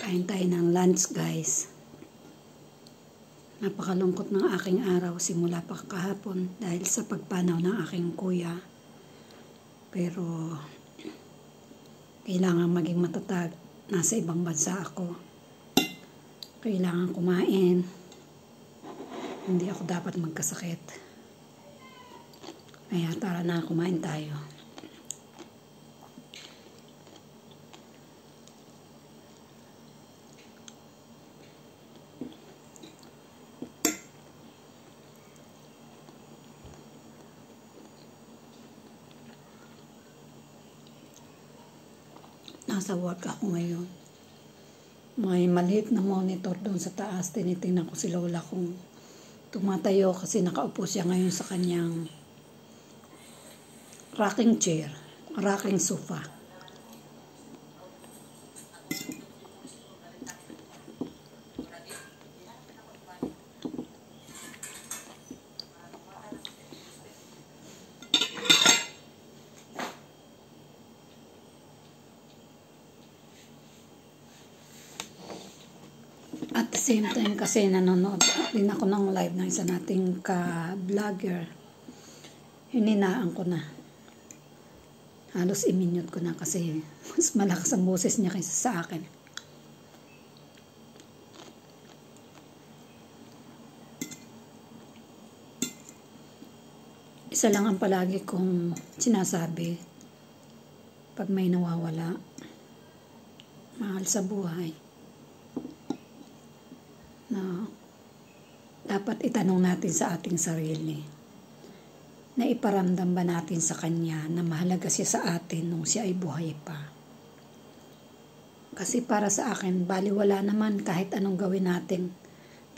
Kain tayo ng lunch, guys. Napakalungkot ng aking araw simula pa kahapon dahil sa pagpanaw ng aking kuya. Pero kailangan maging matatag. Nasa ibang bansa ako. Kailangan kumain. Hindi ako dapat magkasakit. Kaya tara na, kumain tayo. Nasa work ako ngayon. May maliit na monitor doon sa taas. Tinitingnan ko si Lola kung tumatayo kasi nakaupo siya ngayon sa kanyang rocking chair, rocking sofa. At the same time kasi nanonood din ako ng live ng isa nating ka-vlogger. Hininaan ko na. Halos i-mute ko na kasi mas malakas ang boses niya kaysa sa akin. Isa lang ang palagi kong sinasabi pag may nawawala. Mahal sa buhay. Na dapat itanong natin sa ating sarili na iparamdam ba natin sa kanya na mahalaga siya sa atin nung siya ay buhay pa. Kasi para sa akin, baliwala naman kahit anong gawin natin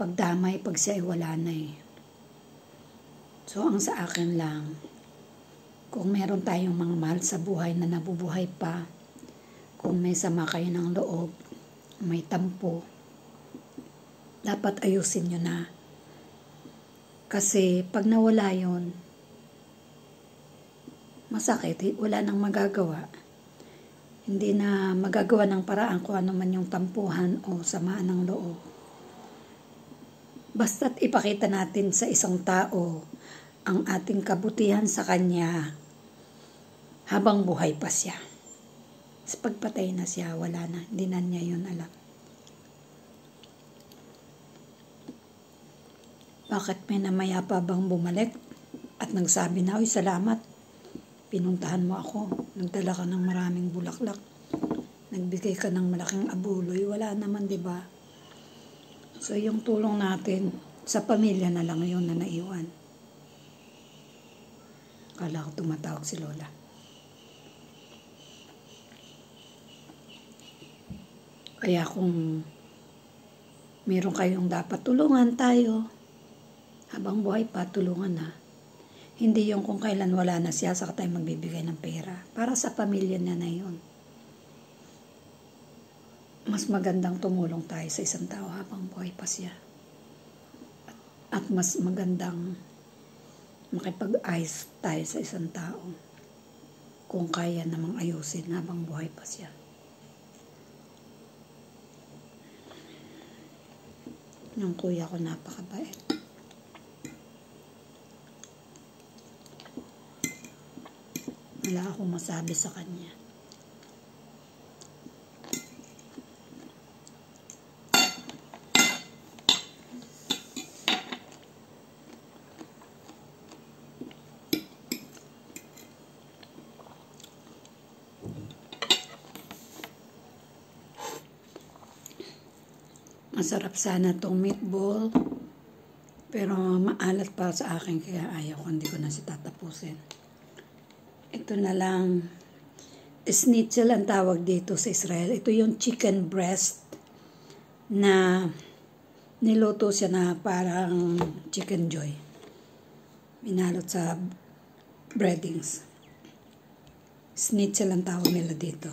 pagdamay pag siya ay wala na eh. So ang sa akin lang, kung meron tayong mga mahal sa buhay na nabubuhay pa, kung may sama kayo ng loob, may tampo, dapat ayusin nyo na. Kasi pag nawala yun, masakit, wala nang magagawa. Hindi na magagawa ng paraan kung ano man yung tampuhan o samaan ng loob. Basta't ipakita natin sa isang tao ang ating kabutihan sa kanya habang buhay pa siya. Sa pagpatay na siya, wala na. Hindi na niya yun alam. Bakit may namaya pa bang bumalik at nagsabi na, "Uy, salamat. Pinuntahan mo ako. Nagdala ka ng maraming bulaklak. Nagbigay ka ng malaking abuloy." Wala naman, di ba? So, yung tulong natin sa pamilya na lang yun na naiwan. Kala ko tumatawag si Lola. Kaya kung meron kayong dapat tulungan tayo, habang buhay pa, tulungan na. Hindi yung kung kailan wala na siya, saka tayo magbibigay ng pera. Para sa pamilya niya na yun. Mas magandang tumulong tayo sa isang tao habang buhay pa siya. At mas magandang makipag-ayos tayo sa isang tao kung kaya namang ayusin habang buhay pa siya. Yung kuya ko napakabait. Wala akong masabi sa kanya. Masarap sana tong meatball, pero maalat pa sa akin kaya ayaw ko, hindi ko na siya tatapusin. Ito na lang, schnitzel ang tawag dito sa Israel. Ito yung chicken breast na niluto siya na parang chicken joy. Minalot sa breadings. Schnitzel ang tawag nila dito.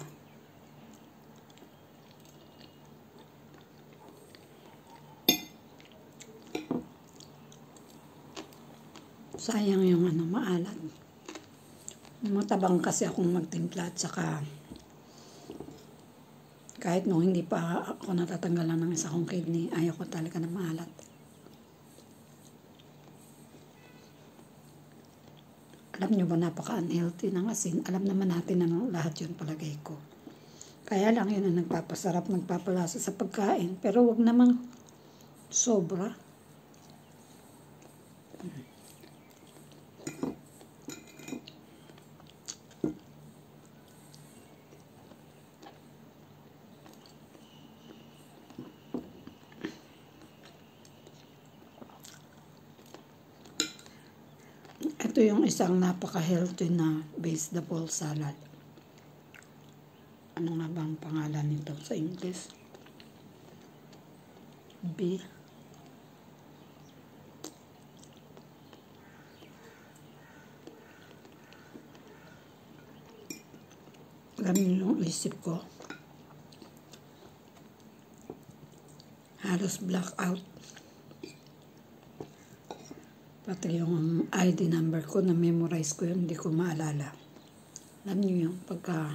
Sayang yung maalat. Matabang kasi akong magtimpla at saka Kahit nung hindi pa ako natatanggalan ng isa kong kidney, ayaw ko talaga na maalat. Alam nyo ba, napaka-unhealthy ng asin. Alam naman natin na lahat yun, palagay ko. Kaya lang yun ang nagpapasarap, nagpapalasa sa pagkain. Pero wag namang sobra. Ito yung isang napaka-healthy na vegetable salad. Ano nga ba ang pangalan nito sa English? B. Alam niyo yung isip ko. Halos blackout. Pati yung ID number ko, na-memorize ko yun, hindi ko maalala. Alam niyo yung pagka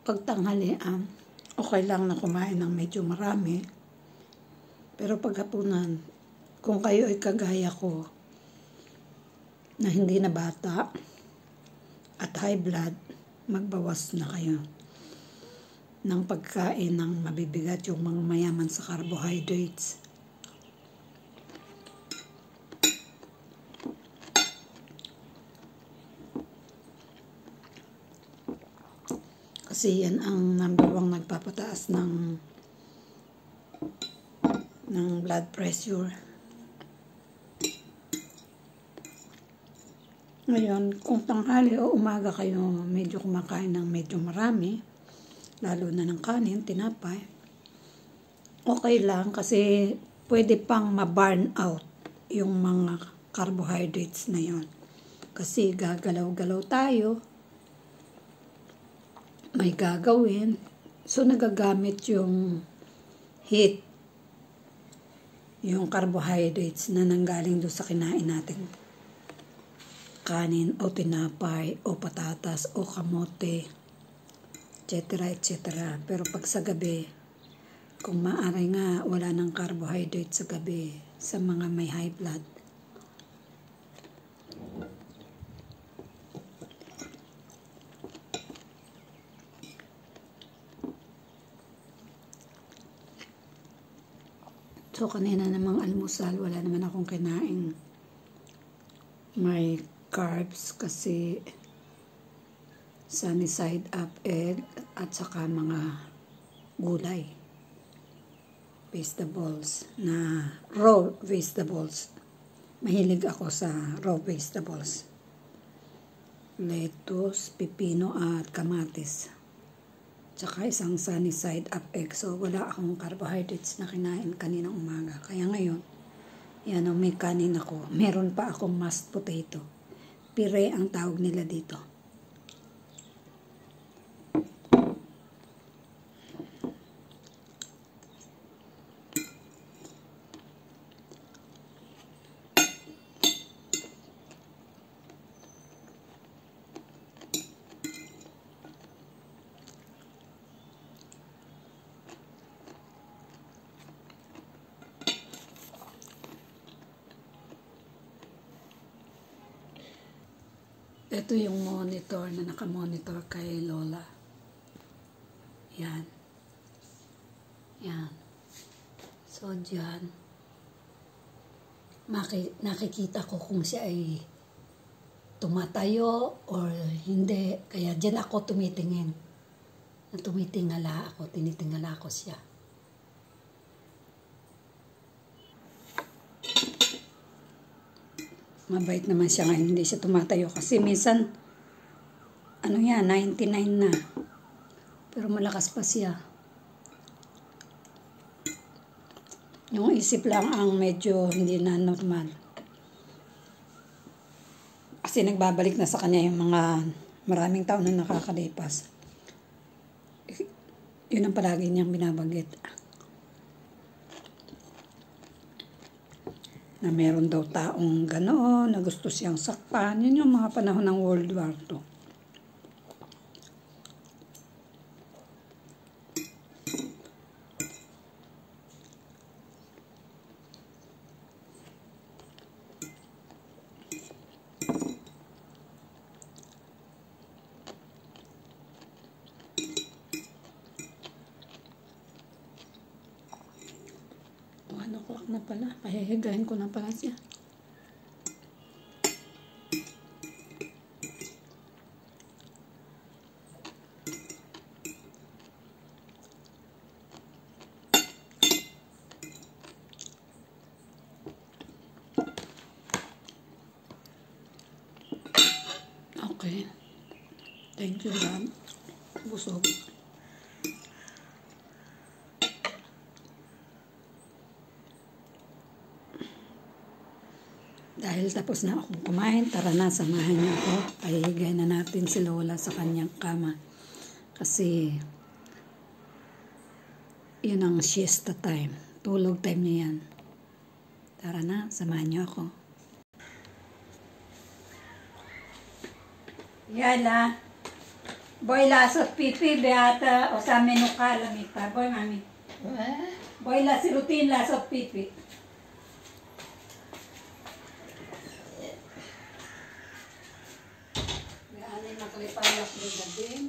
pagtanghalian, okay lang na kumain ng medyo marami. Pero paghapunan, kung kayo ay kagaya ko, na hindi na bata at high blood, magbawas na kayo ng pagkain ng mabibigat, yung mga mayaman sa carbohydrates. Kasi yan ang number 1 nagpapataas ng blood pressure. Ngayon, kung tanghali o umaga kayo medyo kumakain ng medyo marami, lalo na ng kanin, tinapay, okay lang kasi pwede pang ma-burn out yung mga carbohydrates na yon. Kasi gagalaw-galaw tayo, may gagawin. So, nagagamit yung heat, yung carbohydrates na nanggaling doon sa kinain natin. Kanin o tinapay o patatas o kamote, etc. etc. Pero pag sa gabi, kung maaari nga, wala ng carbohydrates sa gabi sa mga may high blood. So, kanina namang almusal, wala naman akong kinain may carbs kasi sunny side up egg at saka mga gulay. Vegetables na raw vegetables. Mahilig ako sa raw vegetables. Lettuce, pipino at kamatis. Tsaka isang sunny side up egg. So, wala akong carbohydrates na kinain kaninang umaga. Kaya ngayon, yan o, may kanin ako. Meron pa akong mashed potato. Pire ang tawag nila dito. Ito yung monitor na nakamonitor kay Lola. Yan. Yan. So, dyan, nakikita ko kung siya ay tumatayo or hindi. Kaya dyan ako tumitingin. Tumitingala ako, tinitingala ko siya. Mabait naman siya ngayon, hindi siya tumatayo. Kasi minsan, ano yan, 99 na. Pero malakas pa siya. Yung isip lang ang medyo hindi na normal. Kasi nagbabalik na sa kanya yung mga maraming taon na nakakalipas. Yun ang palagi niyang binabanggit. Na meron daw taong ganoon, na gusto siyang sakpan. Yun yung mga panahon ng World War II. Ano o'clock na pala. Pahihigahin ko na pala siya. Okay. Thank you, God. Busog. Dahil tapos na akong kumain, tara na, samahan niyo ako. Pahihigay na natin si Lola sa kanyang kama. Kasi, yun ang siesta time. Tulog time niya yan. Tara na, samahan niyo ako. Yala. Boy lasot pipi, beata, o sa menu ka, lamita. Boy, mami. Boy la si rutin lasot pipi. Nakalipayak ni Gading.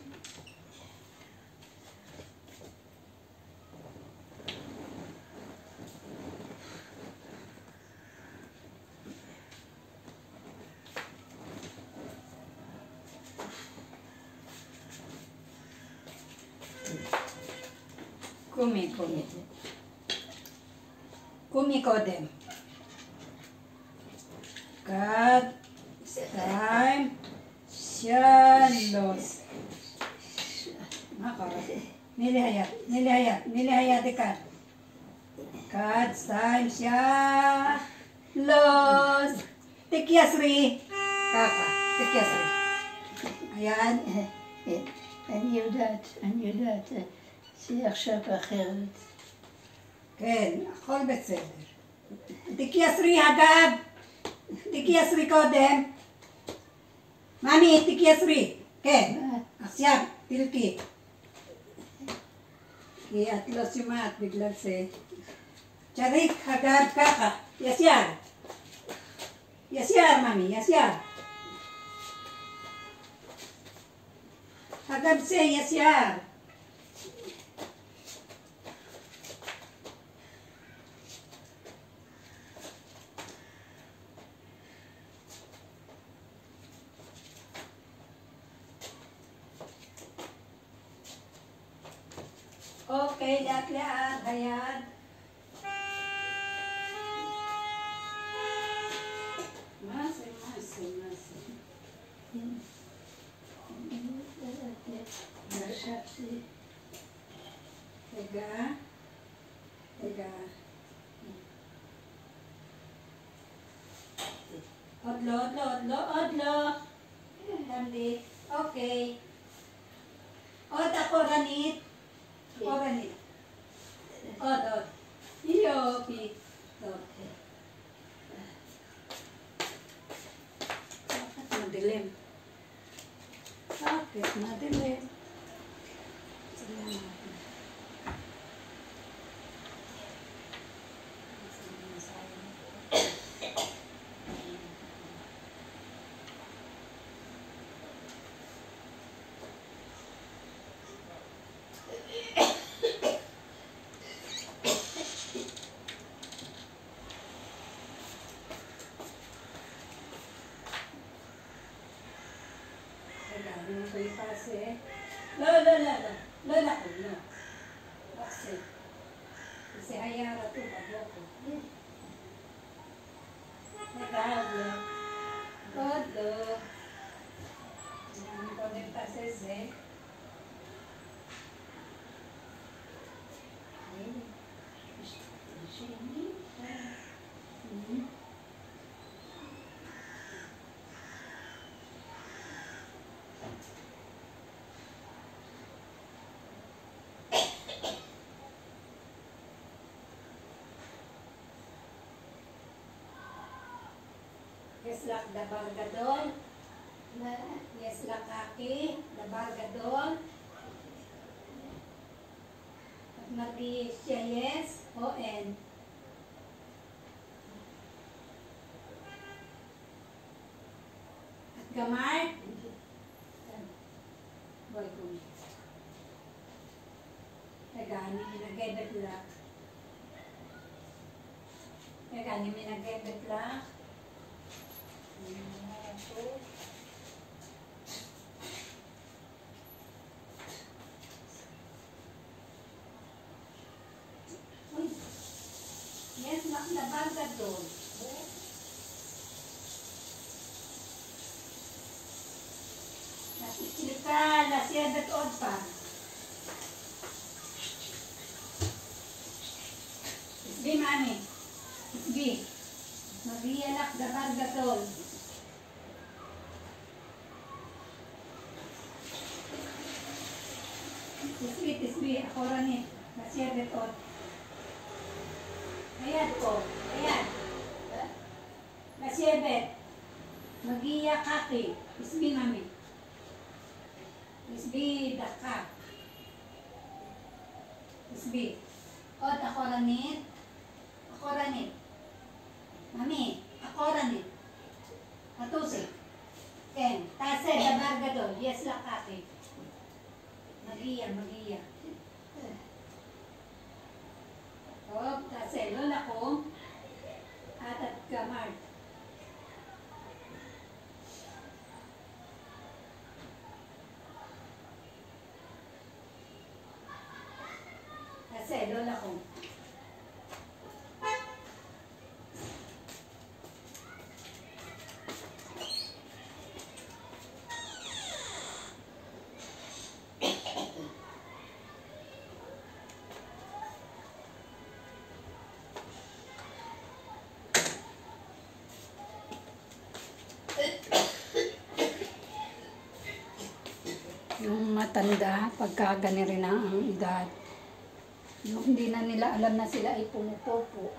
Kumi kodem. God, time. Shalos. Nilihayat dekat. God's time shalos. Tikyasri. Kaka, tikyasri. Ayan. אני יודעת, שהיא עכשיו אחרת. כן, הכל בסדר. תיכנסי אגב. תיכנסי קודם. מאמי, תיכנסי. כן. עכשיו, תלכי. כי את לא שומעת בגלל זה. צריך אגב ככה. ישר. ישר, מאמי, ישר. אגב זה ישר. Okay, lahat, hayad. Masih. Tega. Odlo. Ranit. Okay. Od ako, Ranit. Ranit. Od. Iyo, Pete. Okay. Bakit madilim? Bakit madilim? Salamat. No. Kasi hayara tu bago. Nagalo. Todo. Ang konekta sese. Ay. Yeslak Dabargadol. Yeslak Kaki Dabargadol. At mag-i-siya yes, O-N. At Gamart. Boy ko. Kagani minagay-betlak. Kagani minagay-betlak. Yes, nabaga doon. Nasikilika, nasiyadat od pa. Isbi, mami. Isbi. Magiyalak, dabarga doon. Isbi, ako ranit. Nasiyadat od. Ayan po. Ayan. Nasiyabet. Magiya kaki. Isbi, mami. Isbi, daka. Isbi. Ot, ako ranit. Ako ranit. Mami, ako ranit. Atusi. Ken. Tase, dabarga do. Yes, lakaki. Magiya, magiya. Op, tase, lola ko. At Gamart. Tase, lola ko. Yung matanda, pagka gani rin na ang edad, yung hindi na nila alam na sila ay pumupopo.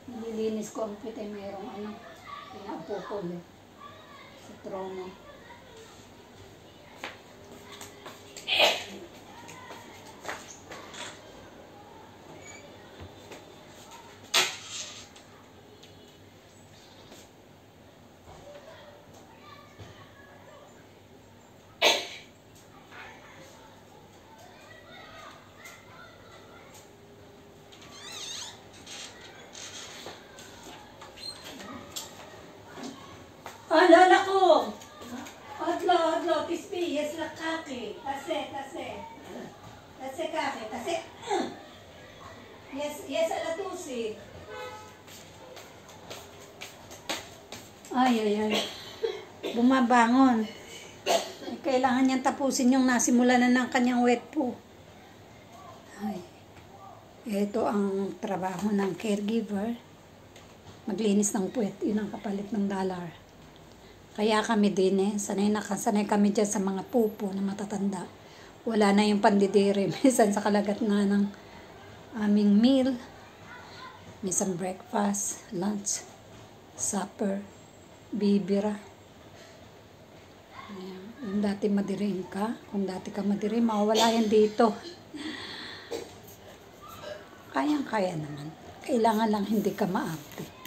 Nililinis ko ang pite, mayroong pinapopol sa trono. Oh, lola ko! Odlo, tispi, yes lang kaki. Tase. Tase kaki, tase. Yes, alatusi. Ay. Bumabangon. Kailangan niyang tapusin yung nasimulan na ng kanyang wet po. Ay. Ito ang trabaho ng caregiver. Maglinis ng puwet. Yun ang kapalit ng dollar. Kaya kami din sanay kami dyan sa mga pupo na matatanda. Wala na yung pandidiri. Minsan sa kalagat nga ng aming meal. Minsan breakfast, lunch, supper, bibira. Ayan. Yung dati madirin ka, kung dati ka madirin, mawala yan dito. Kayang-kaya naman. Kailangan lang hindi ka maarte.